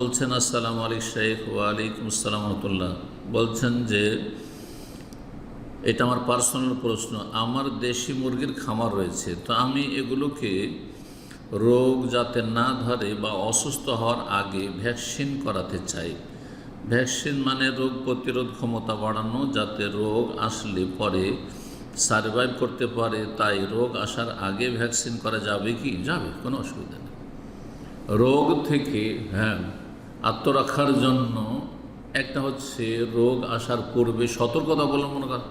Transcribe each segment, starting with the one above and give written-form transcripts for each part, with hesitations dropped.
বলছেন আসসালামু আলাইকুম শেখ। ওয়ালাইকুম আসসালাম রহমতুল্লাহ। বলছেন যে এটা আমার পার্সোনাল প্রশ্ন। আমার দেশি মুরগির খামার রয়েছে, তো আমি এগুলোকে রোগ যাতে না ধরে বা অসুস্থ হওয়ার আগে ভ্যাকসিন করাতে চাই। ভ্যাকসিন মানে রোগ প্রতিরোধ ক্ষমতা বাড়ানো, যাতে রোগ আসলে পরে সারভাইভ করতে পারে। তাই রোগ আসার আগে ভ্যাকসিন করা যাবে কি? যাবে, কোনো অসুবিধা নেই। রোগ থেকে আত্মরক্ষার জন্য একটা হচ্ছে রোগ আসার পূর্বে সতর্কতা অবলম্বন করা।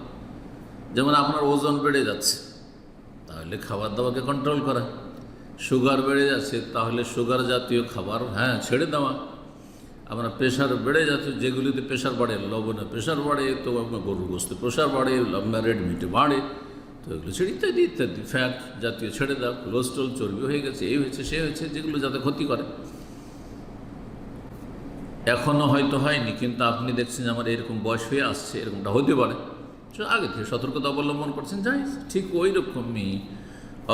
যেমন আপনার ওজন বেড়ে যাচ্ছে, তাহলে খাবার দাবারকে কন্ট্রোল করা। সুগার বেড়ে যাচ্ছে, তাহলে সুগার জাতীয় খাবার ছেড়ে দেওয়া। আপনার প্রেশার বেড়ে যাচ্ছে, যেগুলিতে প্রেশার বাড়ে, লবণে প্রেশার বাড়ে, তো আপনার গরুর গোস্তে প্রেশার বাড়ে, আপনার রেড মিটে বাড়ে, তো এগুলো ছেড়ে ইত্যাদি ইত্যাদি ফ্যাট জাতীয় ছেড়ে দাও। কোলেস্ট্রল, চর্বি হয়ে গেছে, এই হয়েছে সে হয়েছে, যেগুলো যাতে ক্ষতি করে। এখনও হয়তো হয়নি, কিন্তু আপনি দেখছেন যে আমার এরকম বয়স হয়ে আসছে, এরকমটা হতে পারে, আগে থেকে সতর্কতা অবলম্বন করছেন, যায়। ঠিক ওই রকমই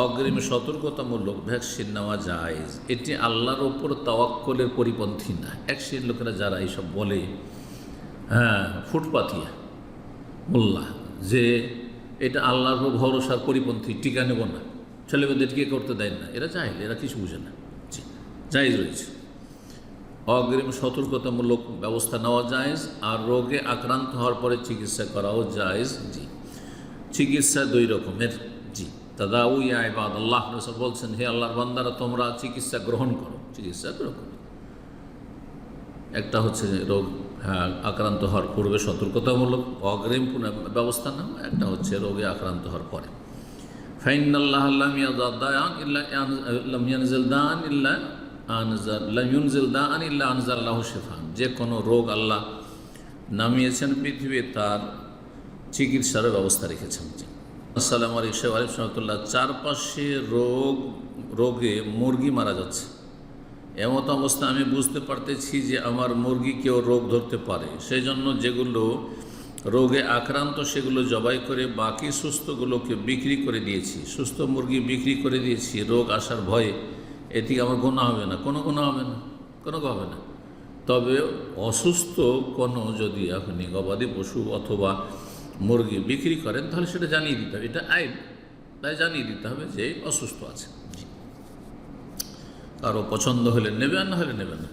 অগ্রিম সতর্কতামূলক ভ্যাকসিন নেওয়া যায়। এটি আল্লাহর ওপর তাওয়াক্কুলের পরিপন্থী না। এক শ্রেণীর লোকেরা যারা এইসব বলে, ফুটপাতিয়া মোল্লা, যে এটা আল্লাহর উপর ভরসার পরিপন্থী, টিকা নেব না, ছেলেমেয়েদের টিকা করতে দেয় না, এরা চাইলে, এরা কিছু বুঝে না। জি, জায়েজ রয়েছে। অগ্রিম সতর্কতামূলক ব্যবস্থা নেওয়া জায়েজ, আর রোগে আক্রান্ত হওয়ার পরে চিকিৎসা করাও জায়েজ। জি, চিকিৎসা দুই রকমের। জি, তাদাউ ইয়া ইবাদাল্লাহ, রাসূল বলছেন, হে আল্লাহর বান্দারা, তোমরা চিকিৎসা গ্রহণ করো। চিকিৎসা গ্রহণ, একটা হচ্ছে রোগ আক্রান্ত হওয়ার পূর্বে সতর্কতামূলক অগ্রিম ব্যবস্থা নাও, একটা হচ্ছে রোগে আক্রান্ত হওয়ার পরে। ফাইনাল্লাহ লাম ইয়াদাদান ইল্লা লাম ইয়ানজিল দান ইল্লা আনজাল্লাহু শিফান। যে কোনো রোগ আল্লাহ নামিয়েছেন পৃথিবী, তার চিকিৎসার ব্যবস্থা রেখেছেন। আসসালামু আলাইকুম রহমতুল্লাহ। চারপাশে রোগে মুরগি মারা যাচ্ছে, এমত অবস্থা আমি বুঝতে পারতেছি যে আমার মুরগিকেও রোগ ধরতে পারে। সেই জন্য যেগুলো রোগে আক্রান্ত সেগুলো জবাই করে বাকি সুস্থগুলোকে বিক্রি করে দিয়েছি। সুস্থ মুরগি বিক্রি করে দিয়েছি রোগ আসার ভয়ে। এটি আমার গুনাহ হবে না, কোনো গুনাহ হবে না, কোনো হবে না। তবে অসুস্থ কোনো যদি আপনি গবাদি পশু অথবা মুরগি বিক্রি করেন, তাহলে সেটা জানিয়ে দিতে হবে। এটা আইন, তাই জানিয়ে দিতে হবে যে অসুস্থ আছে। কারো পছন্দ হলে নেবে, আর না হলে নেবে না।